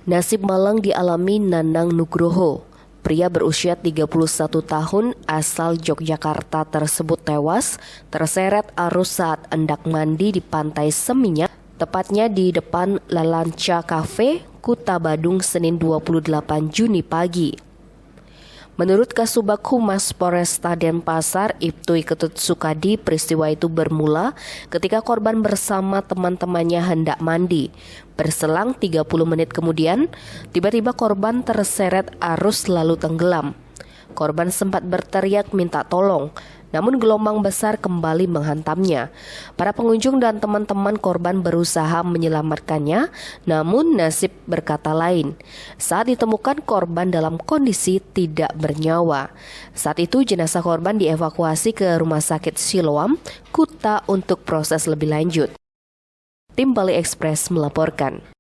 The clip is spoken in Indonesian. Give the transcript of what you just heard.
Nasib malang dialami Nanang Nugroho. Pria berusia 31 tahun asal Yogyakarta tersebut tewas terseret arus saat hendak mandi di Pantai Seminyak, tepatnya di depan Lalanca Cafe, Kuta Badung, Senin 28 Juni pagi. Menurut Kasubag Humas Polresta Denpasar, Ibtu Ketut Sukadi, peristiwa itu bermula ketika korban bersama teman-temannya hendak mandi. Berselang 30 menit kemudian, tiba-tiba korban terseret arus lalu tenggelam. Korban sempat berteriak minta tolong, namun gelombang besar kembali menghantamnya. Para pengunjung dan teman-teman korban berusaha menyelamatkannya, namun nasib berkata lain. Saat ditemukan, korban dalam kondisi tidak bernyawa. Saat itu jenazah korban dievakuasi ke Rumah Sakit Siloam, Kuta untuk proses lebih lanjut. Tim Bali Express melaporkan.